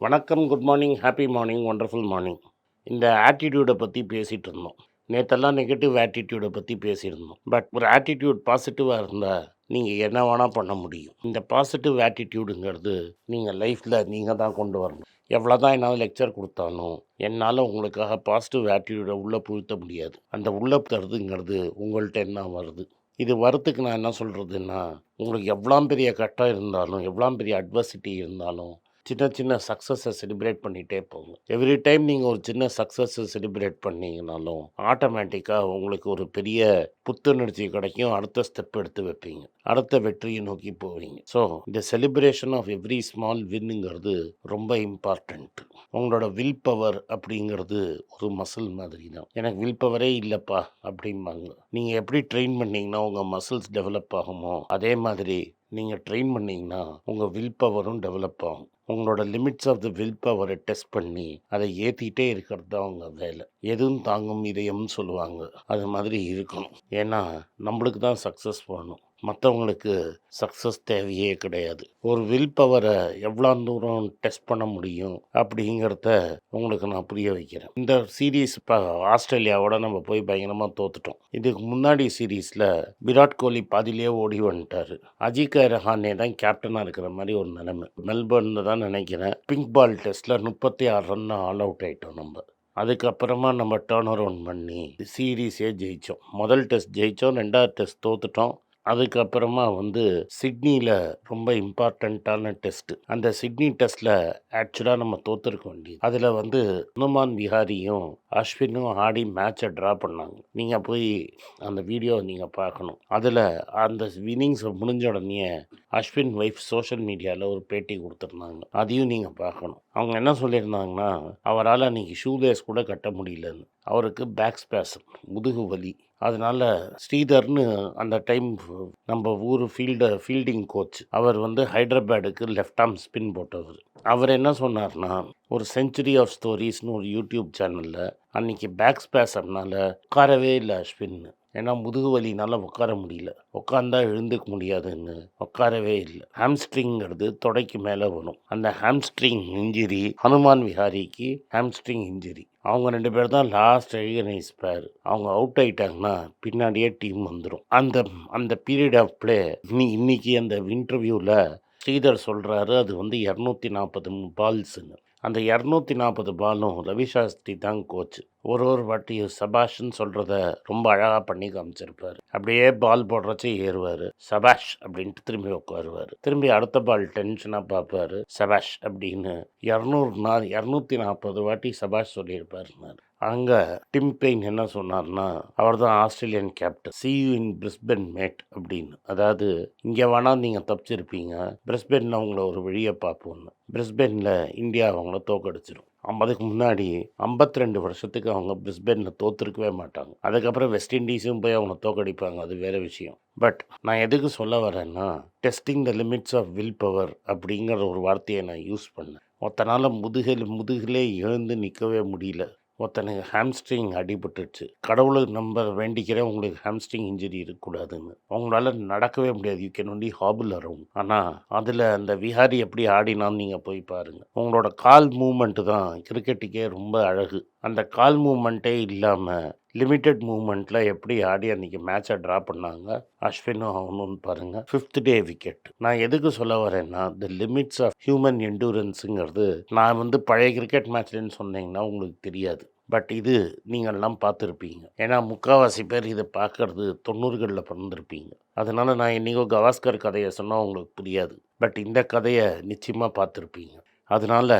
வணக்கம், good morning, happy morning, wonderful morning. இந்த ஆட்டிடியூடை பற்றி பேசிகிட்டு இருந்தோம். நேற்றெல்லாம் நெகட்டிவ் ஆட்டிடியூடை பற்றி பேசியிருந்தோம். பட் ஒரு ஆட்டிடியூட் பாசிட்டிவாக இருந்தால் நீங்கள் என்ன வேணால் பண்ண முடியும். இந்த பாசிட்டிவ் ஆட்டிடியூடுங்கிறது நீங்கள் லைஃப்பில் நீங்கள் தான் கொண்டு வரணும். எவ்வளோ தான் என்னால் லெக்சர் கொடுத்தாலும் என்னால் உங்களுக்காக பாசிட்டிவ் ஆட்டிடியூடை உள்ளே புகுத்த முடியாது. அந்த உள்ளே தருதுங்கிறது உங்கள்கிட்ட என்ன வருது. இது வரத்துக்கு நான் என்ன சொல்கிறதுன்னா, உங்களுக்கு எவ்வளோ பெரிய கட்டம் இருந்தாலும் எவ்வளோ பெரிய அட்வர்சிட்டி இருந்தாலும் சின்ன சின்ன சக்ஸஸை செலிப்ரேட் பண்ணிகிட்டே போங்க. எவ்ரி டைம் நீங்கள் ஒரு சின்ன சக்ஸஸை செலிப்ரேட் பண்ணிங்கனாலும் ஆட்டோமேட்டிக்காக உங்களுக்கு ஒரு பெரிய புத்துணர்ச்சி கிடைக்கும். அடுத்த ஸ்டெப் எடுத்து வைப்பீங்க, அடுத்த வெற்றியை நோக்கி போவீங்க. ஸோ இந்த செலிப்ரேஷன் ஆஃப் எவ்ரி ஸ்மால் வின்னுங்கிறது ரொம்ப இம்பார்ட்டண்ட். உங்களோட வில் பவர் அப்படிங்கிறது ஒரு மசில் மாதிரி தான். எனக்கு வில் பவரே இல்லைப்பா அப்படிம்பாங்க. நீங்கள் எப்படி ட்ரெயின் பண்ணிங்கன்னா உங்கள் மசில்ஸ் டெவலப் ஆகுமோ அதே மாதிரி நீங்கள் ட்ரெயின் பண்ணிங்கன்னா உங்கள் வில் பவரும் டெவலப் ஆகும். உங்களோட லிமிட்ஸ் ஆஃப் த வில் பவரை டெஸ்ட் பண்ணி அதை ஏற்றிட்டே இருக்கிறது தான் அவங்க வேலை. எதுவும் தாங்கும் இதயம்னு சொல்லுவாங்க, அது மாதிரி இருக்கணும். ஏன்னா நம்மளுக்கு தான் சக்ஸஸ் வேணும், மற்றவங்களுக்கு சக்ஸஸ் தேவையே கிடையாது. ஒரு வில் பவரை எவ்வளோ தூரம் டெஸ்ட் பண்ண முடியும் அப்படிங்கிறத உங்களுக்கு நான் புரிய வைக்கிறேன். இந்த சீரீஸ் இப்போ ஆஸ்திரேலியாவோட நம்ம போய் பயங்கரமாக தோத்துட்டோம். இதுக்கு முன்னாடி சீரீஸில் விராட் கோலி பாதியிலே ஓடி வந்துட்டார். அஜிங்கா ரஹானே தான் கேப்டனாக இருக்கிற மாதிரி ஒரு நிலைமை. மெல்பர்னில் தான் நினைக்கிறேன், பிங்க் பால் டெஸ்ட்டில் 36 ரன் ஆல் அவுட் ஆகிட்டோம் நம்ம. அதுக்கப்புறமா நம்ம டர்ன் அரவுண்ட் பண்ணி சீரீஸே ஜெயித்தோம். முதல் டெஸ்ட் ஜெயித்தோம், 2வது டெஸ்ட் தோத்துட்டோம். அதுக்கப்புறமா சிட்னியில் ரொம்ப இம்பார்ட்டண்ட்டான டெஸ்ட்டு. அந்த சிட்னி டெஸ்ட்டில் ஆக்சுவலாக நம்ம தோற்றுருக்க வேண்டியது. அதில் ஹனுமான் விஹாரியும் அஸ்வினும் ஆடி மேட்சை ட்ரா பண்ணாங்க. நீங்கள் போய் அந்த வீடியோ நீங்கள் பார்க்கணும். அதில் அந்த வின்னிங்ஸ் முடிஞ்ச உடனே அஸ்வின் ஒய்ஃப் சோஷியல் மீடியாவில் ஒரு பேட்டி கொடுத்துருந்தாங்க. அதையும் நீங்கள் பார்க்கணும். அவங்க என்ன சொல்லியிருந்தாங்கன்னா, அவரால் அன்றைக்கி ஷூலேஸ் கூட கட்ட முடியலன்னு. அவருக்கு பேக் ஸ்பேசம், முதுகு வலி. அதனால் ஸ்ரீதர்னு அந்த டைம் நம்ம ஊர் ஃபீல்டிங் கோச், அவர் ஹைதராபாடுக்கு லெஃப்ட் ஆர்ம் ஸ்பின் போட்டவர். அவர் என்ன சொன்னார்னா, ஒரு செஞ்சுரி ஆஃப் ஸ்டோரிஸ்னு ஒரு யூடியூப் சேனலில் அன்றைக்கி பேக் ஸ்பேசம்னால உட்காரவே இல்லை அஸ்வின்னு. ஏன்னா முதுகு வலினால உட்கார முடியல, உட்காந்தா எழுந்துக்க முடியாதுன்னு உட்காரவே இல்லை. ஹாம்ஸ்ட்ரிங்கிறது தொடைக்கு மேலே வரும். அந்த ஹாம்ஸ்ட்ரிங் இன்ஜுரி ஹனுமான் விஹாரிக்கு ஹாம்ஸ்ட்ரிங் இன்ஜுரி. அவங்க 2 பேர் தான் லாஸ்ட் ரெகனைஸ் பேர். அவங்க அவுட் ஆகிட்டாங்கன்னா பின்னாடியே டீம் வந்துடும். அந்த பீரியட் ஆஃப் பிளே இன்னைக்கு அந்த இன்டர்வியூவில் ஸ்ரீதர் சொல்கிறாரு, அது 240 பால்ஸுன்னு. அந்த 240 பாலும் ரவி சாஸ்திரி தான் கோச். ஒரு வாட்டியும் சபாஷ்ன்னு சொல்கிறத ரொம்ப அழகாக பண்ணி காமிச்சிருப்பார். அப்படியே பால் போடுறச்சே ஏறுவார், சபாஷ் அப்படின்ட்டு திரும்பி உட்காருவார். திரும்பி அடுத்த பால் டென்ஷனாக பார்ப்பார், சபாஷ் அப்படின்னு 240 வாட்டி சபாஷ் சொல்லியிருப்பாருன்னாரு. அங்கே டிம் பெயின் என்ன சொன்னார்னா, அவர் தான் Australian captain, see you in Brisbane mate அப்படின்னு. அதாவது இங்கே வேணால் நீங்கள் தப்பிச்சிருப்பீங்க, பிரிஸ்பெனில் அவங்கள ஒரு வழியை பார்ப்போன்னு. பிரிஸ்பெனில் இந்தியா அவங்கள தோக்கடிச்சிடும். அதுக்கு முன்னாடி 52 வருஷத்துக்கு அவங்க பிரிஸ்பெனில் தோற்றுருக்கவே மாட்டாங்க. அதுக்கப்புறம் வெஸ்ட் இண்டீஸும் போய் அவங்க தோக்கடிப்பாங்க, அது வேறு விஷயம். பட் நான் எதுக்கு சொல்ல வரேன்னா, testing the limits of will power அப்படிங்கிற ஒரு வார்த்தையை நான் யூஸ் பண்ணேன். ஒருத்தனால் முதுகிலே எழுந்து நிற்கவே முடியல, ஒருத்தனுக்கு ஹாம்ஸ்ட்ரிங் அடிபட்டுருச்சு. கடவுளுக்கு நம்ப வேண்டிக்கிறேன் உங்களுக்கு ஹாம்ஸ்ட்ரிங் இன்ஜுரி இருக்கக்கூடாதுன்னு. அவங்களால நடக்கவே முடியாது, you can only hobble around. ஆனால் அதில் அந்த விஹாரி எப்படி ஆடினான்னு நீங்கள் போய் பாருங்கள். உங்களோட கால் மூமெண்ட்டு தான் கிரிக்கெட்டுக்கே ரொம்ப அழகு. அந்த கால் மூமெண்ட்டே இல்லாமல் லிமிட்டட் மூமெண்ட்டில் எப்படி ஆடி அன்றைக்கி மேட்சை ட்ரா பண்ணாங்க அஸ்வினும் ஆகணும்னு பாருங்கள். 5th டே விக்கெட். நான் எதுக்கு சொல்ல வரேன்னா, த லிமிட்ஸ் ஆஃப் ஹியூமன் என்டூரன்ஸுங்கிறது நான் பழைய கிரிக்கெட் மேட்ச்லன்னு சொன்னீங்கன்னா உங்களுக்கு தெரியாது. பட் இது நீங்கள்லாம் பார்த்துருப்பீங்க. ஏன்னா முக்கால்வாசி பேர் இதை பார்க்கறது 90களில் பிறந்திருப்பீங்க. அதனால் நான் என்றைக்கோ கவாஸ்கர் கதையை சொன்னால் உங்களுக்கு புரியாது. பட் இந்த கதையை நிச்சயமாக பார்த்துருப்பீங்க. அதனால்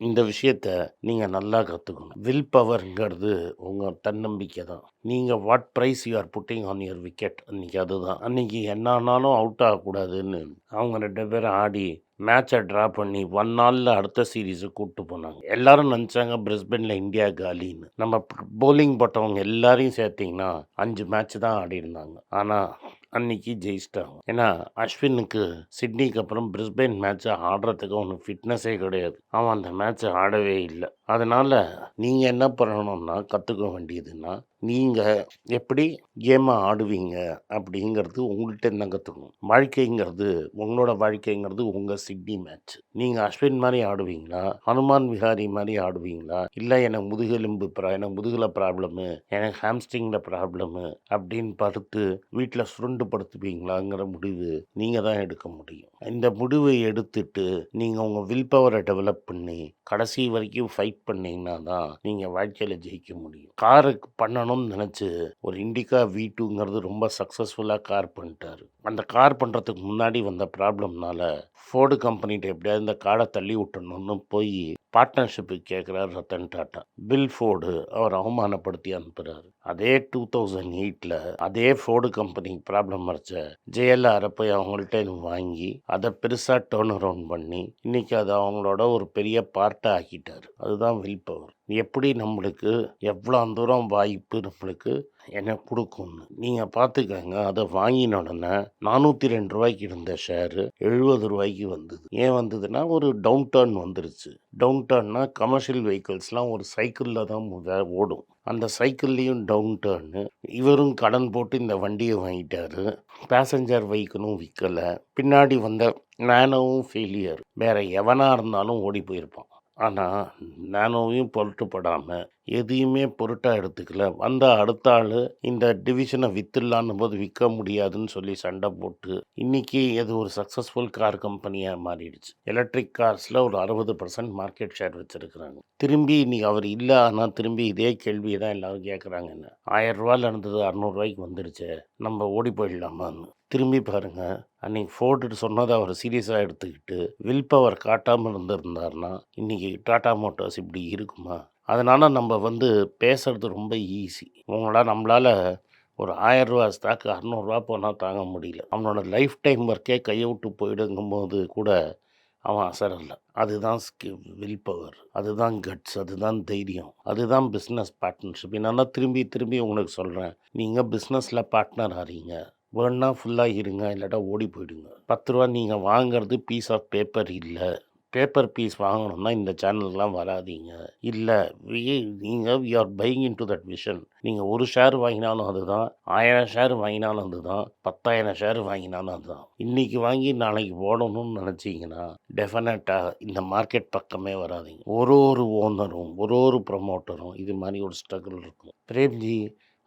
இந்த விஷயத்த நீங்கள் நல்லா கற்றுக்கணும். வில் பவர்ங்கிறது உங்கள் தன்னம்பிக்கை தான். நீங்கள் what price you are putting on your wicket, அன்றைக்கி அதுதான். அன்றைக்கி என்னானாலும் அவுட் ஆகக்கூடாதுன்னு அவங்க 2 பேரும் ஆடி மேட்சை ட்ரா பண்ணி 1 நாளில் அடுத்த சீரீஸை கூப்பிட்டு போனாங்க. எல்லாரும் நினச்சாங்க பிரிஸ்பெனில் இந்தியா காலின்னு. நம்ம போலிங் போட்டவங்க எல்லாரையும் சேர்த்திங்கன்னா 5 மேட்ச் தான் ஆடி இருந்தாங்க. ஆனால் அன்னைக்கு ஜெயிச்சிட்டாங்க. ஏன்னா அஸ்வினுக்கு சிட்னிக்கு அப்புறம் பிரிஸ்பெயின் மேட்ச்சை ஆடுறதுக்கு அவனுக்கு ஃபிட்னஸே கிடையாது. அவன் அந்த மேட்ச்சை ஆடவே இல்லை. அதனால் நீங்கள் என்ன பண்ணணும்னா, கற்றுக்க வேண்டியதுன்னா, நீங்கள் எப்படி கேமை ஆடுவீங்க அப்படிங்கிறது உங்கள்கிட்ட என்ன கற்றுக்கணும். வாழ்க்கைங்கிறது உங்களோட வாழ்க்கைங்கிறது உங்கள் சிட்னி மேட்ச். நீங்கள் அஸ்வின் மாதிரி ஆடுவீங்களா, ஹனுமான் விஹாரி மாதிரி ஆடுவீங்களா, இல்லை எனக்கு முதுகெலும்பு எனக்கு முதுகில் ப்ராப்ளமு, எனக்கு ஹாம்ஸ்ட்ரிங்கில் ப்ராப்ளமு அப்படின்னு படுத்து வீட்டில் சுருண்டு படுத்துவீங்களாங்கிற முடிவு நீங்கள் தான் எடுக்க முடியும். இந்த முடிவை எடுத்துட்டு நீங்கள் உங்கள் வில் பவரை டெவலப் பண்ணி கடைசி வரைக்கும் ஃபைட் பண்ணிங்கன்னா தான் நீங்கள் வாழ்க்கையில் ஜெயிக்க முடியும். காருக்கு பண்ணணும்னு நினச்சி ஒரு இண்டிகா V2ங்கிறது ரொம்ப சக்ஸஸ்ஃபுல்லாக கார் பண்ணிட்டாரு. அந்த கார் பண்ணுறதுக்கு முன்னாடி வந்த ப்ராப்ளம்னால ஃபோர்டு கம்பெனிகிட்ட எப்படியாவது இந்த காரை தள்ளி விட்டணும்னு போய் பார்ட்னர்ஷிப்புக்கு கேட்குறாரு ரத்தன் டாட்டா. பில் ஃபோர்டு அவர் அவமானப்படுத்தி அனுப்புகிறாரு. அதே 2008 அதே ஃபோர்டு கம்பெனிக்கு ப்ராப்ளம் வரைச்ச JLR போய் அவங்கள்ட்ட வாங்கி அதை பெருசாக டேர்ன் அரவுண்ட் பண்ணி இன்னைக்கு அதை அவங்களோட ஒரு பெரிய பார்ட்டாக ஆக்கிட்டார். அதுதான் வில் பவர். எப்படி நம்மளுக்கு எவ்வளோ தூரம் வாய்ப்பு நம்மளுக்கு என்ன கொடுக்கும்னு நீங்கள் பார்த்துக்கங்க. அதை வாங்கின உடனே 402 ரூபாய்க்கு இருந்த ஷேரு 70 ரூபாய்க்கு வந்தது. ஏன் வந்ததுன்னா ஒரு டவுன் டர்ன் வந்துருச்சு. டவுன் டர்ன்னா கமர்ஷியல் வெஹிக்கிள்ஸ்லாம் ஒரு சைக்கிளில் தான் ஓடும். அந்த சைக்கிள்லேயும் டவுன் டர்னு. இவரும் கடன் போட்டு இந்த வண்டியை வாங்கிட்டாரு. பேசஞ்சர் வெஹிக்கிளும் விற்கலை. பின்னாடி வந்த நானோவும் ஃபெயிலியர். வேற எவனா இருந்தாலும் ஓடி போயிருப்பான். ஆனால் நானோவையும் பொருட்டுப்படாமல் எதையுமே பொருட்டாக எடுத்துக்கல. வந்த அடுத்த ஆள் இந்த டிவிஷனை விற்றுலான்னு போது விற்க முடியாதுன்னு சொல்லி சண்டை போட்டு இன்றைக்கி இது ஒரு சக்ஸஸ்ஃபுல் கார் கம்பெனியாக மாறிடுச்சு. எலக்ட்ரிக் கார்ஸில் ஒரு 60% மார்க்கெட் ஷேர் வச்சுருக்குறாங்க. திரும்பி இன்றைக்கி அவர் இல்லை. ஆனால் திரும்பி இதே கேள்வியை தான் எல்லோரும் கேட்குறாங்க. என்ன 1000 ரூபாயில் இருந்தது 600 ரூபாய்க்கு வந்துடுச்சு, நம்ம ஓடி போயிடலாமான்னு. திரும்பி பாருங்கள், அன்றைக்கி ஃபோர்டு சொன்னதை அவர் சீரியஸாக எடுத்துக்கிட்டு வில் பவர் காட்டாமல் இருந்திருந்தார்னா இன்றைக்கி டாடா மோட்டார்ஸ் இப்படி இருக்குமா? அதனால் நம்ம பேசுகிறது ரொம்ப ஈஸி. நம்மளால் ஒரு 1000 ரூபா ஸ்டாக்கு 600 ரூபா போனால் தாங்க முடியல. அவனோட லைஃப் டைம் ஒர்க்கே கையை விட்டு போயிடுங்கும்போது கூட அவன் அசரலை. அதுதான் வில் பவர், அதுதான் கட்ஸ், அதுதான் தைரியம், அதுதான் பிஸ்னஸ் பார்ட்னர்ஷிப். நான் திரும்பி திரும்பி உங்களுக்கு சொல்கிறேன், நீங்கள் பிஸ்னஸில் பார்ட்னர் ஆறீங்க. வேணுன்னா ஃபுல்லாக இருங்க, இல்லாட்டா ஓடி போயிடுங்க. 10 ரூபா நீங்கள் வாங்கிறது பீஸ் ஆஃப் பேப்பர் இல்லை. பேப்பர் பீஸ் வாங்கணும்னா இந்த சேனலுக்கெலாம் வராதிங்க. இல்லை, நீங்கள் you are buying in to that vision. நீங்கள் ஒரு ஷேர் வாங்கினாலும் அதுதான், 1000 ஷேர் வாங்கினாலும் அதுதான், 10,000 ஷேர் வாங்கினாலும் அதுதான். இன்றைக்கி வாங்கி நாளைக்கு போடணும்னு நினச்சிங்கன்னா டெஃபினட்டாக இந்த மார்க்கெட் பக்கமே வராதிங்க. ஒரு ஓனரும் ஒரு ப்ரமோட்டரும் இது மாதிரி ஒரு ஸ்ட்ரகிள் இருக்கும். பிரேம்ஜி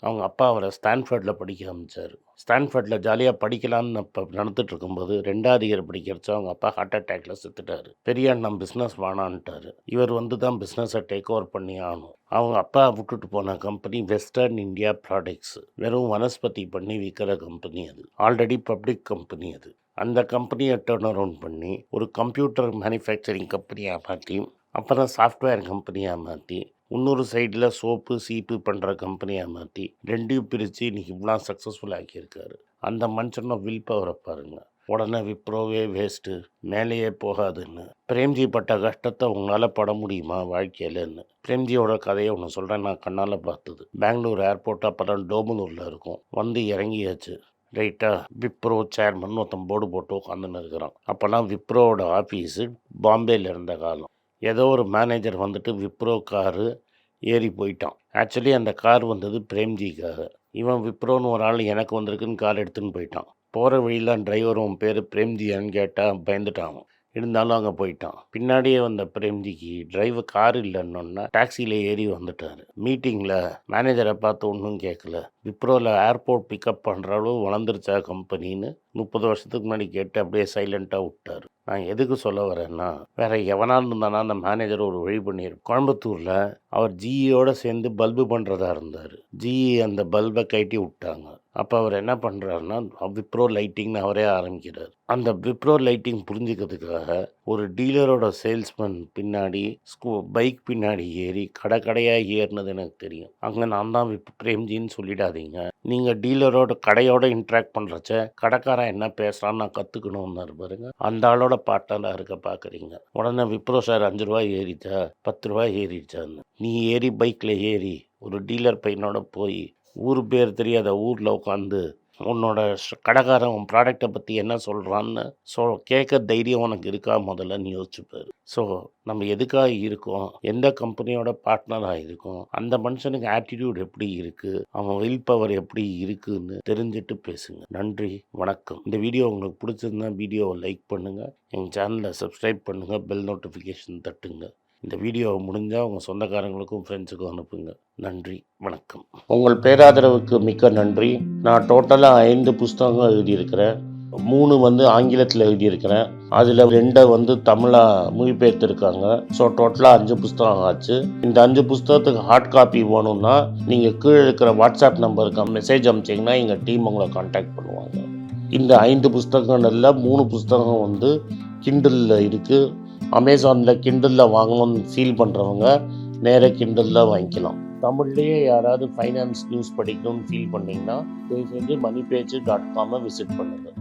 அவங்க அப்பா அவரை ஸ்டான்ஃபர்டில் படிக்க ஆரம்பித்தார். ஸ்டான்ஃபர்டில் ஜாலியாக படிக்கலான்னு நடந்துட்டு இருக்கும்போது 2வது இயர் படிக்கிறச்சோ அவங்க அப்பா ஹார்ட் அட்டாக்ல செத்துட்டார். பெரிய அண்ணன் பிஸ்னஸ் வானான்ட்டார். இவர் தான் பிஸ்னஸை டேக் ஓவர் பண்ணி ஆகணும். அவங்க அப்பா விட்டுட்டு போன கம்பெனி வெஸ்டர்ன் இந்தியா ப்ராடக்ட்ஸ். வெறும் வனஸ்பதி பண்ணி விற்கிற கம்பெனி. அது ஆல்ரெடி பப்ளிக் கம்பெனி. அது அந்த கம்பெனியை டர்ன் அரவுண்ட் பண்ணி ஒரு கம்ப்யூட்டர் மேனுஃபேக்சரிங் கம்பெனியாக மாற்றி, அப்புறம் சாஃப்ட்வேர் கம்பெனியாக மாற்றி, இன்னொரு சைடில் சோப்பு சீப்பு பண்ணுற கம்பெனியாக மாற்றி 2யும் பிரித்து இன்றைக்கி இவ்வளோ சக்ஸஸ்ஃபுல் ஆக்கியிருக்காரு. அந்த மனுஷனை வில் பவரை பாருங்கள். உடனே விப்ரோவே வேஸ்ட்டு, மேலேயே போகாதுன்னு. பிரேம்ஜி பட்ட கஷ்டத்தை உங்களால் பட முடியுமா வாழ்க்கையிலன்னு? பிரேம்ஜியோட கதையை ஒன்று சொல்கிறேன், நான் கண்ணால் பார்த்தது. பெங்களூர் ஏர்போர்ட் அப்புறம் டோமலூரில் இருக்கும். இறங்கியாச்சு. ரைட்டாக விப்ரோ சேர்மன் ஒருத்தன் போர்டு போட்டு உட்காந்துன்னு இருக்கிறான். அப்போல்லாம் விப்ரோவோட ஆஃபீஸு பாம்பேயில் இருந்த காலம். ஏதோ ஒரு மேனேஜர் விப்ரோ காரு ஏறி போயிட்டான். ஆக்சுவலி அந்த கார் வந்தது பிரேம்ஜிக்காக. இவன் விப்ரோன்னு ஒரு ஆள் எனக்கு வந்திருக்குன்னு கார் எடுத்துன்னு போயிட்டான். போகிற வழியில் டிரைவர் உன் பேர் பிரேம்ஜியான்னு கேட்டால் பயந்துட்டான். இருந்தாலும் அங்கே போயிட்டான். பின்னாடியே வந்த பிரேம்ஜிக்கு டிரைவர் கார் இல்லைன்னொன்னா டாக்ஸியில் ஏறி வந்துட்டார். மீட்டிங்கில் மேனேஜரை பார்த்து ஒன்றும் கேட்கல. விப்ரோவில் ஏர்போர்ட் பிக்கப் பண்ணுற அளவு வளர்ந்துருச்சா கம்பெனின்னு 30 வருஷத்துக்கு முன்னாடி கேட்டு அப்படியே சைலண்ட்டாக விட்டார். நான் எதுக்கு சொல்ல வரேன்னா, வேறு எவனாக இருந்தானா அந்த மேனேஜர் ஒரு வழி பண்ணியிருப்பார். கோயம்புத்தூரில் அவர் ஜிஇயோடு சேர்ந்து பல்பு பண்ணுறதா இருந்தார். ஜிஇ அந்த பல்பை கட்டி விட்டாங்க. அப்போ அவர் என்ன பண்ணுறாருன்னா விப்ரோ லைட்டிங்னு அவரே ஆரம்பிக்கிறார். அந்த விப்ரோ லைட்டிங் புரிஞ்சுக்கிறதுக்காக ஒரு டீலரோட சேல்ஸ்மேன் பின்னாடி பைக் பின்னாடி ஏறி கடையாக ஏறினது எனக்கு தெரியும். அங்கே நான் தான் பிரேம்ஜின்னு சொல்லிடாதீங்க. நீங்கள் டீலரோட கடையோட இன்ட்ராக்ட் பண்ணுறச்ச கடைக்காரன் என்ன பேசுகிறான்னு நான் கற்றுக்கணும்னு பாருங்க. அந்த ஆளோட பார்ட்னராக இருக்க பார்க்குறீங்க. உடனே விப்ரோ சார் 5 ரூபாய் ஏறிச்சா 10 ரூபாய் ஏறிச்சான்னு. நீ ஏறி பைக்கில் ஏறி ஒரு டீலர் பையனோட போய் ஊர் பேர் தெரியாத ஊரில் உட்காந்து உன்னோட கடைக்காரன் உன் ப்ராடக்ட்டை பற்றி என்ன சொல்கிறான்னு கேட்க தைரியம் உனக்கு இருக்கா முதல்ல நீ யோசிச்சுப்பாரு. ஸோ நம்ம எதுக்காக இருக்கோம், எந்த கம்பெனியோட பார்ட்னராக இருக்கோம், அந்த மனுஷனுக்கு ஆட்டிடியூட் எப்படி இருக்குது, அவன் வில் பவர் எப்படி இருக்குன்னு தெரிஞ்சுட்டு பேசுங்க. நன்றி, வணக்கம். இந்த வீடியோ உங்களுக்கு பிடிச்சிருந்தா வீடியோவை லைக் பண்ணுங்கள், எங்கள் சேனலை சப்ஸ்கிரைப் பண்ணுங்கள், பெல் நோட்டிஃபிகேஷன் தட்டுங்க. இந்த வீடியோவை முடிஞ்சால் உங்கள் சொந்தக்காரங்களுக்கும் ஃப்ரெண்ட்ஸுக்கும் அனுப்புங்க. நன்றி, வணக்கம். உங்கள் பேராதரவுக்கு மிக்க நன்றி. நான் டோட்டலாக 5 புஸ்தகங்கள் எழுதியிருக்கிறேன். 3 ஆங்கிலத்தில் எழுதியிருக்கிறேன். அதில் 2 தமிழாக மொழிபெயர்த்துருக்காங்க. ஸோ டோட்டலாக 5 புஸ்தகம் ஆச்சு. இந்த 5 புஸ்தகத்துக்கு ஹார்ட் காப்பி வேணும்னா நீங்கள் கீழே இருக்கிற வாட்ஸ்அப் நம்பருக்கு மெசேஜ் அனுப்பிச்சிங்கன்னா எங்கள் டீம் உங்களை கான்டாக்ட் பண்ணுவாங்க. இந்த 5 புஸ்தகங்களில் 3 புஸ்தகம் கிண்டலில் இருக்குது. அமேசானில் கிண்டலில் வாங்கணும்னு ஃபீல் பண்ணுறவங்க நேராக கிண்டலில் வாங்கிக்கலாம். தமிழ்லேயே யாராவது ஃபைனான்ஸ் நியூஸ் படிக்கணும்னு ஃபீல் பண்ணிங்கன்னா தயவுசெஞ்சு moneypage.com விசிட் பண்ணுங்கள்.